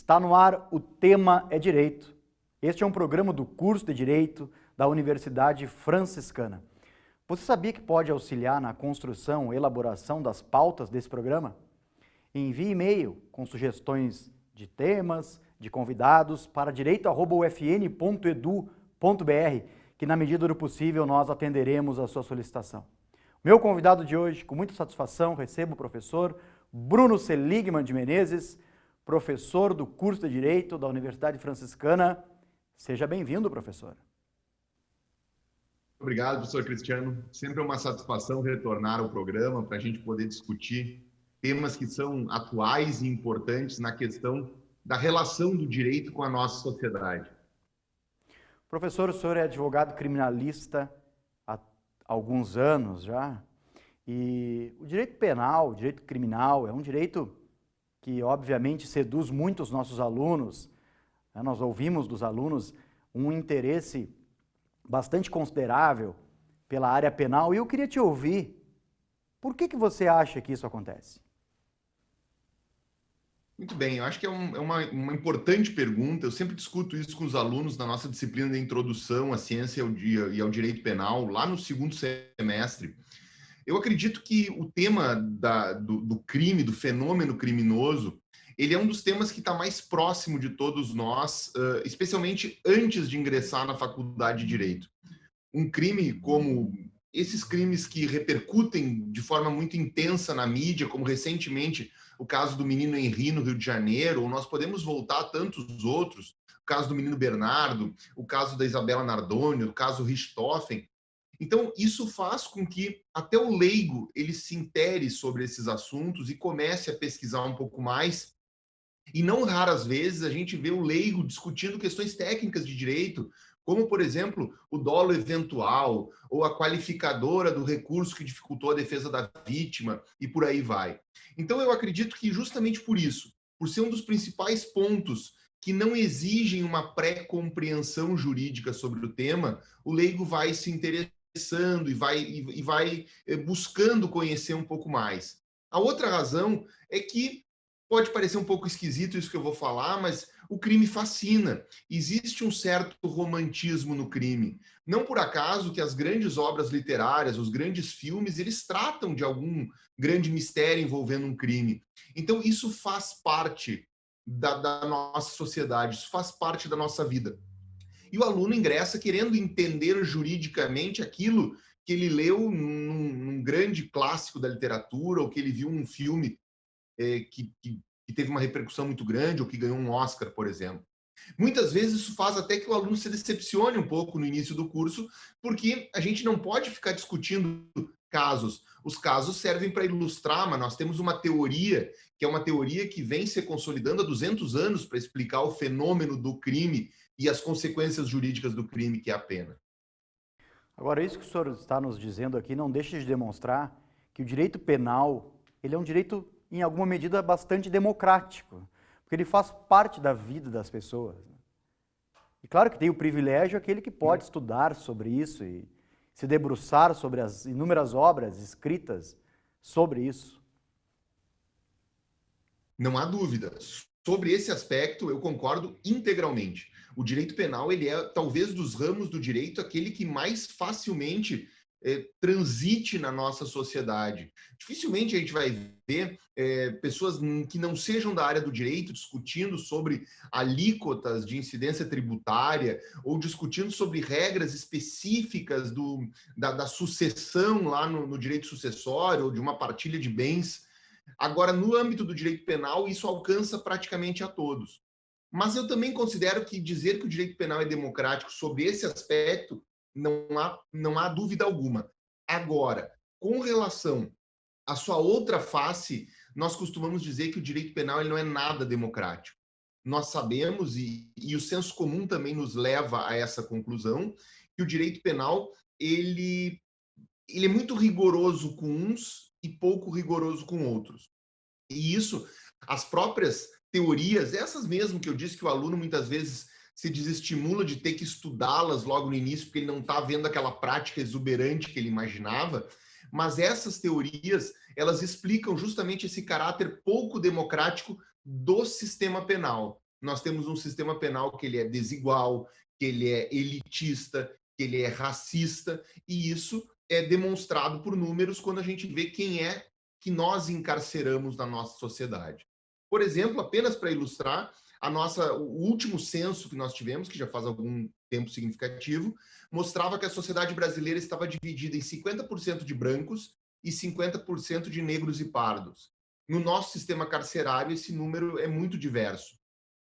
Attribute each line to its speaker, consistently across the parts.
Speaker 1: Está no ar, o tema é Direito. Este é um programa do curso de Direito da Universidade Franciscana. Você sabia que pode auxiliar na construção e elaboração das pautas desse programa? Envie e-mail com sugestões de temas, de convidados para direito@ufn.edu.br, que na medida do possível nós atenderemos a sua solicitação. Meu convidado de hoje, com muita satisfação, recebo o professor Bruno Seligman de Menezes, professor do curso de Direito da Universidade Franciscana. Seja bem-vindo, professor.
Speaker 2: Obrigado, professor Cristiano. Sempre é uma satisfação retornar ao programa para a gente poder discutir temas que são atuais e importantes na questão da relação do direito com a nossa sociedade.
Speaker 1: Professor, o senhor é advogado criminalista há alguns anos já, e o direito penal, o direito criminal, é um direito que obviamente seduz muito os nossos alunos. Nós ouvimos dos alunos um interesse bastante considerável pela área penal, e eu queria te ouvir, por que você acha que isso acontece?
Speaker 2: Muito bem, eu acho que é uma importante pergunta. Eu sempre discuto isso com os alunos na nossa disciplina de introdução à ciência e ao direito penal, lá no segundo semestre. Eu acredito que o tema do crime, do fenômeno criminoso, ele é um dos temas que está mais próximo de todos nós, especialmente antes de ingressar na faculdade de Direito. Um crime como esses crimes que repercutem de forma muito intensa na mídia, como recentemente o caso do menino Henri no Rio de Janeiro, ou nós podemos voltar a tantos outros, o caso do menino Bernardo, o caso da Isabela Nardoni, o caso Richthofen. Então, isso faz com que até o leigo ele se intere sobre esses assuntos e comece a pesquisar um pouco mais. E não raras vezes a gente vê o leigo discutindo questões técnicas de direito, como, por exemplo, o dolo eventual ou a qualificadora do recurso que dificultou a defesa da vítima e por aí vai. Então, eu acredito que justamente por isso, por ser um dos principais pontos que não exigem uma pré-compreensão jurídica sobre o tema, o leigo vai se interessando e vai buscando conhecer um pouco mais. A outra razão é que pode parecer um pouco esquisito isso que eu vou falar, mas o crime fascina. Existe um certo romantismo no crime. Não por acaso que as grandes obras literárias, os grandes filmes, eles tratam de algum grande mistério envolvendo um crime. Então, isso faz parte da nossa sociedade, isso faz parte da nossa vida. E o aluno ingressa querendo entender juridicamente aquilo que ele leu num grande clássico da literatura, ou que ele viu um filme que teve uma repercussão muito grande, ou que ganhou um Oscar, por exemplo. Muitas vezes isso faz até que o aluno se decepcione um pouco no início do curso, porque a gente não pode ficar discutindo casos. Os casos servem para ilustrar, mas nós temos uma teoria, que é uma teoria que vem se consolidando há 200 anos para explicar o fenômeno do crime e as consequências jurídicas do crime, que é a pena.
Speaker 1: Agora, isso que o senhor está nos dizendo aqui não deixa de demonstrar que o direito penal, ele é um direito, em alguma medida, bastante democrático, porque ele faz parte da vida das pessoas. E claro que tem o privilégio aquele que pode estudar sobre isso e se debruçar sobre as inúmeras obras escritas sobre isso.
Speaker 2: Não há dúvida. Sobre esse aspecto, eu concordo integralmente. O direito penal, ele é, talvez, dos ramos do direito, aquele que mais facilmente transite na nossa sociedade. Dificilmente a gente vai ver pessoas que não sejam da área do direito discutindo sobre alíquotas de incidência tributária ou discutindo sobre regras específicas da sucessão lá no direito sucessório ou de uma partilha de bens. Agora, no âmbito do direito penal, isso alcança praticamente a todos. Mas eu também considero que dizer que o direito penal é democrático sobre esse aspecto, não há dúvida alguma. Agora, com relação à sua outra face, nós costumamos dizer que o direito penal ele não é nada democrático. Nós sabemos, e o senso comum também nos leva a essa conclusão, que o direito penal ele é muito rigoroso com uns e pouco rigoroso com outros. E isso, as próprias teorias, essas mesmo que eu disse que o aluno muitas vezes se desestimula de ter que estudá-las logo no início, porque ele não está vendo aquela prática exuberante que ele imaginava, mas essas teorias, elas explicam justamente esse caráter pouco democrático do sistema penal. nós temos um sistema penal que ele é desigual, que ele é elitista, que ele é racista, e isso é demonstrado por números quando a gente vê quem é que nós encarceramos na nossa sociedade. Por exemplo, apenas para ilustrar, o último censo que nós tivemos, que já faz algum tempo significativo, mostrava que a sociedade brasileira estava dividida em 50% de brancos e 50% de negros e pardos. No nosso sistema carcerário, esse número é muito diverso.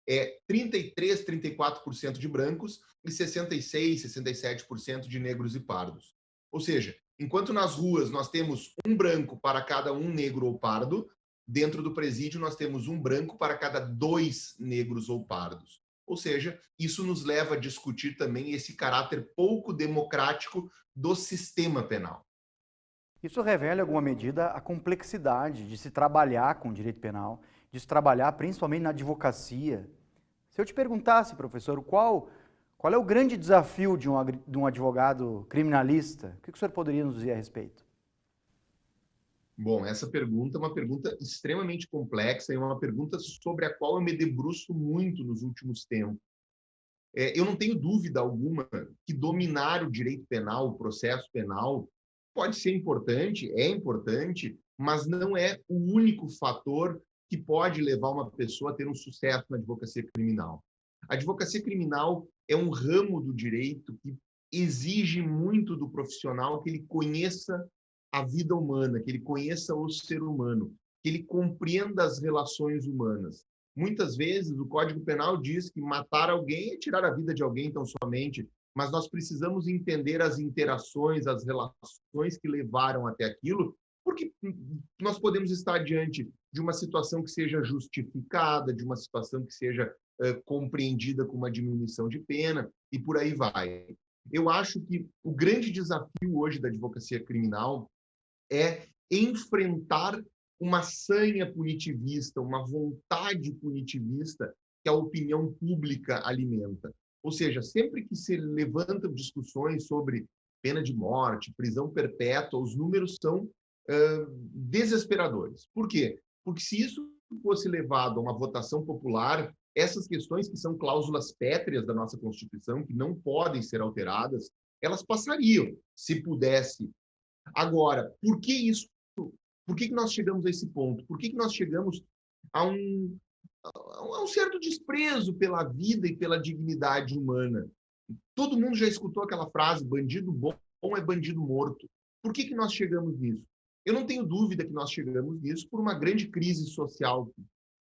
Speaker 2: É 33, 34% de brancos e 66, 67% de negros e pardos. Ou seja, enquanto nas ruas nós temos um branco para cada um negro ou pardo, dentro do presídio nós temos um branco para cada 2 negros ou pardos. Ou seja, isso nos leva a discutir também esse caráter pouco democrático do sistema penal.
Speaker 1: Isso revela, em alguma medida, a complexidade de se trabalhar com o direito penal, de se trabalhar principalmente na advocacia. Se eu te perguntasse, professor, qual é o grande desafio de um advogado criminalista, o que o senhor poderia nos dizer a respeito?
Speaker 2: Bom, essa pergunta é uma pergunta extremamente complexa e uma pergunta sobre a qual eu me debruço muito nos últimos tempos. Eu não tenho dúvida alguma que dominar o direito penal, o processo penal, pode ser importante, é importante, mas não é o único fator que pode levar uma pessoa a ter um sucesso na advocacia criminal. A advocacia criminal é um ramo do direito que exige muito do profissional que ele conheça a vida humana, que ele conheça o ser humano, que ele compreenda as relações humanas. Muitas vezes o Código Penal diz que matar alguém é tirar a vida de alguém tão somente, mas nós precisamos entender as interações, as relações que levaram até aquilo, porque nós podemos estar diante de uma situação que seja justificada, de uma situação que seja compreendida com uma diminuição de pena, e por aí vai. Eu acho que o grande desafio hoje da advocacia criminal é enfrentar uma sanha punitivista, uma vontade punitivista que a opinião pública alimenta. Ou seja, sempre que se levantam discussões sobre pena de morte, prisão perpétua, os números são desesperadores. Por quê? Porque se isso fosse levado a uma votação popular, essas questões que são cláusulas pétreas da nossa Constituição, que não podem ser alteradas, elas passariam, se pudesse. Agora, por que isso? Por que nós chegamos a esse ponto? Por que nós chegamos a um certo desprezo pela vida e pela dignidade humana? Todo mundo já escutou aquela frase, bandido bom é bandido morto. Por que nós chegamos nisso? Eu não tenho dúvida que nós chegamos nisso por uma grande crise social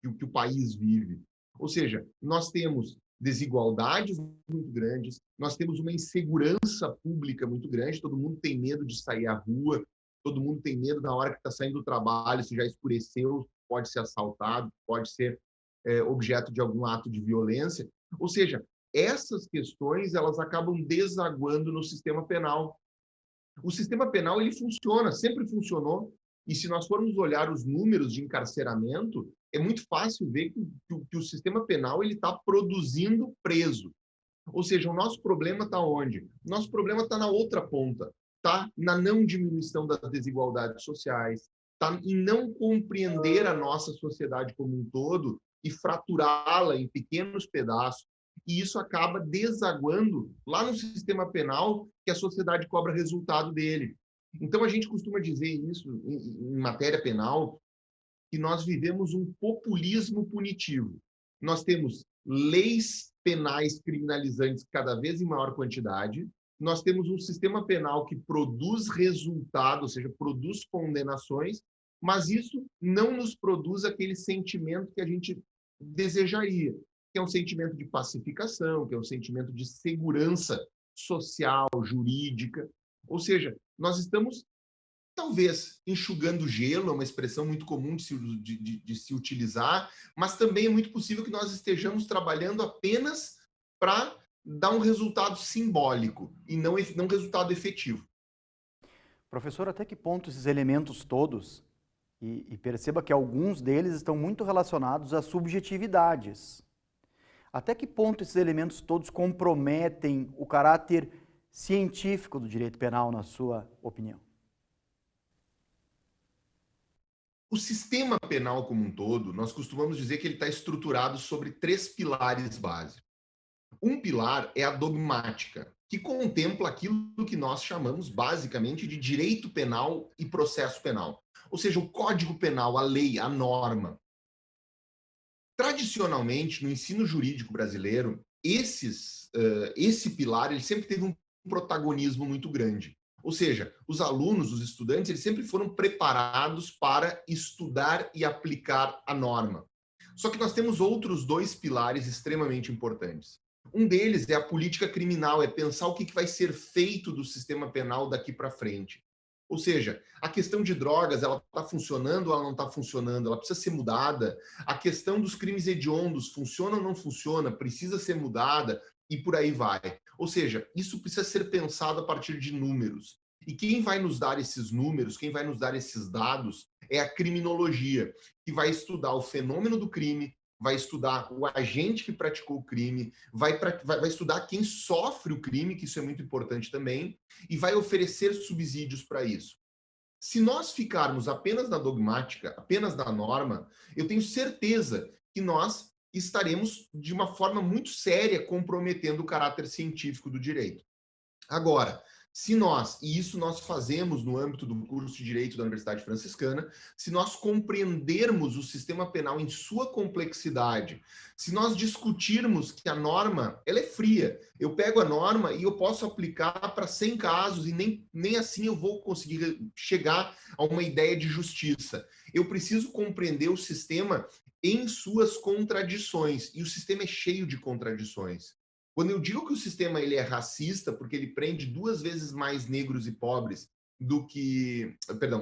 Speaker 2: que o país vive. Ou seja, nós temos desigualdades muito grandes, nós temos uma insegurança pública muito grande, todo mundo tem medo de sair à rua, todo mundo tem medo na hora que está saindo do trabalho, se já escureceu, pode ser assaltado, pode ser objeto de algum ato de violência. Ou seja, essas questões elas acabam desaguando no sistema penal. O sistema penal ele funciona, sempre funcionou, e se nós formos olhar os números de encarceramento, é muito fácil ver que o sistema penal está produzindo preso. Ou seja, o nosso problema está onde? O nosso problema está na outra ponta, está na não diminuição das desigualdades sociais, está em não compreender a nossa sociedade como um todo e fraturá-la em pequenos pedaços. E isso acaba desaguando lá no sistema penal que a sociedade cobra resultado dele. Então, a gente costuma dizer isso em matéria penal, que nós vivemos um populismo punitivo. Nós temos leis penais criminalizantes cada vez em maior quantidade, nós temos um sistema penal que produz resultados, ou seja, produz condenações, mas isso não nos produz aquele sentimento que a gente desejaria, que é um sentimento de pacificação, que é um sentimento de segurança social, jurídica. Ou seja, nós estamos talvez enxugando gelo, é uma expressão muito comum de se utilizar, mas também é muito possível que nós estejamos trabalhando apenas para dar um resultado simbólico e não resultado efetivo.
Speaker 1: Professor, até que ponto esses elementos todos, e perceba que alguns deles estão muito relacionados a subjetividades, até que ponto esses elementos todos comprometem o caráter científico do direito penal, na sua opinião?
Speaker 2: O sistema penal como um todo, nós costumamos dizer que ele está estruturado sobre 3 pilares básicos. Um pilar é a dogmática, que contempla aquilo que nós chamamos basicamente de direito penal e processo penal. Ou seja, o Código Penal, a lei, a norma. Tradicionalmente, no ensino jurídico brasileiro, esse pilar ele sempre teve um protagonismo muito grande. Ou seja, os alunos, os estudantes, eles sempre foram preparados para estudar e aplicar a norma. Só que nós temos outros 2 pilares extremamente importantes. Um deles é a política criminal, é pensar o que vai ser feito do sistema penal daqui para frente. Ou seja, a questão de drogas, ela está funcionando ou ela não está funcionando? Ela precisa ser mudada? A questão dos crimes hediondos, funciona ou não funciona? Precisa ser mudada? E por aí vai. Ou seja, isso precisa ser pensado a partir de números. E quem vai nos dar esses números, quem vai nos dar esses dados, é a criminologia, que vai estudar o fenômeno do crime, vai estudar o agente que praticou o crime, vai estudar quem sofre o crime, que isso é muito importante também, e vai oferecer subsídios para isso. Se nós ficarmos apenas na dogmática, apenas na norma, eu tenho certeza que nós estaremos, de uma forma muito séria, comprometendo o caráter científico do direito. Agora, se nós, e isso nós fazemos no âmbito do curso de Direito da Universidade Franciscana, se nós compreendermos o sistema penal em sua complexidade, se nós discutirmos que a norma, ela é fria, eu pego a norma e eu posso aplicar para 100 casos e nem assim eu vou conseguir chegar a uma ideia de justiça. Eu preciso compreender o sistema em suas contradições, e o sistema é cheio de contradições. Quando eu digo que o sistema ele é racista, porque ele prende 2 vezes mais negros e pobres do que,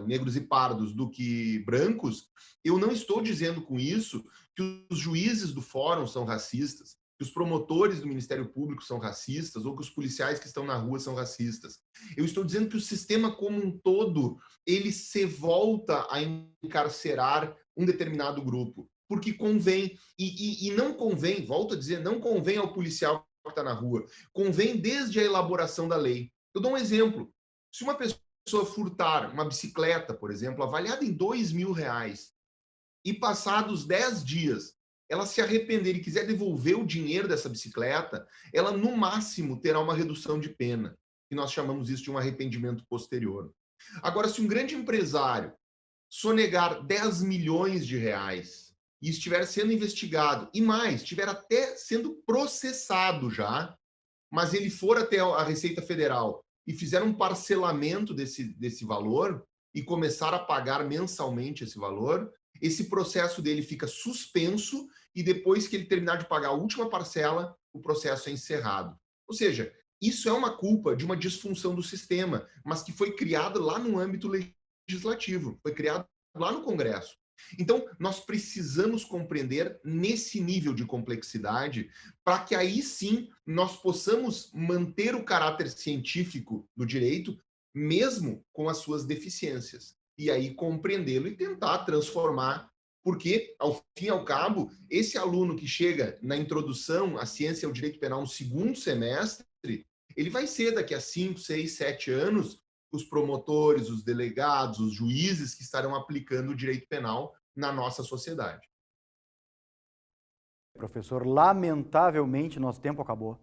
Speaker 2: negros e pardos do que brancos, eu não estou dizendo com isso que os juízes do fórum são racistas, que os promotores do Ministério Público são racistas ou que os policiais que estão na rua são racistas. Eu estou dizendo que o sistema como um todo, ele se volta a encarcerar um determinado grupo, porque convém, e não convém, volto a dizer, não convém ao policial que está na rua, convém desde a elaboração da lei. Eu dou um exemplo. Se uma pessoa furtar uma bicicleta, por exemplo, avaliada em R$2.000, e passados 10 dias, ela se arrepender e quiser devolver o dinheiro dessa bicicleta, ela no máximo terá uma redução de pena, que nós chamamos isso de um arrependimento posterior. Agora, se um grande empresário sonegar R$10 milhões e estiver sendo investigado, e mais, estiver até sendo processado já, mas ele for até a Receita Federal e fizer um parcelamento desse valor e começar a pagar mensalmente esse valor, esse processo dele fica suspenso e depois que ele terminar de pagar a última parcela, o processo é encerrado. Ou seja, isso é uma culpa de uma disfunção do sistema, mas que foi criado lá no âmbito legislativo, foi criado lá no Congresso. Então, nós precisamos compreender nesse nível de complexidade para que aí sim nós possamos manter o caráter científico do direito, mesmo com as suas deficiências. E aí compreendê-lo e tentar transformar, porque, ao fim e ao cabo, esse aluno que chega na introdução à ciência e ao direito penal no 2º semestre, ele vai ser daqui a 5, 6, 7 anos os promotores, os delegados, os juízes que estarão aplicando o direito penal na nossa sociedade.
Speaker 1: Professor, lamentavelmente nosso tempo acabou,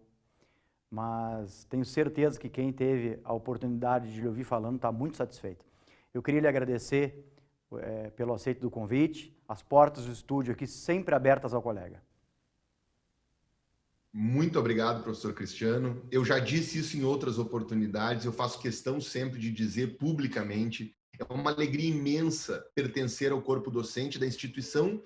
Speaker 1: mas tenho certeza que quem teve a oportunidade de lhe ouvir falando está muito satisfeito. Eu queria lhe agradecer pelo aceito do convite, as portas do estúdio aqui sempre abertas ao colega.
Speaker 2: Muito obrigado, professor Cristiano. Eu já disse isso em outras oportunidades, eu faço questão sempre de dizer publicamente, é uma alegria imensa pertencer ao corpo docente da instituição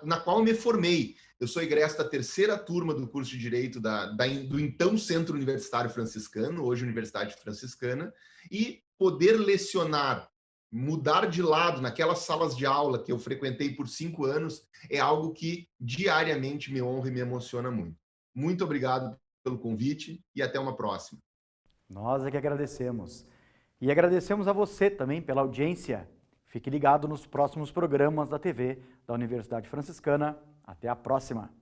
Speaker 2: na qual eu me formei. Eu sou egresso da 3ª turma do curso de Direito do então Centro Universitário Franciscano, hoje Universidade Franciscana, e poder lecionar, mudar de lado naquelas salas de aula que eu frequentei por 5 anos, é algo que diariamente me honra e me emociona muito. Muito obrigado pelo convite e até uma próxima.
Speaker 1: Nós é que agradecemos. E agradecemos a você também pela audiência. Fique ligado nos próximos programas da TV da Universidade Franciscana. Até a próxima!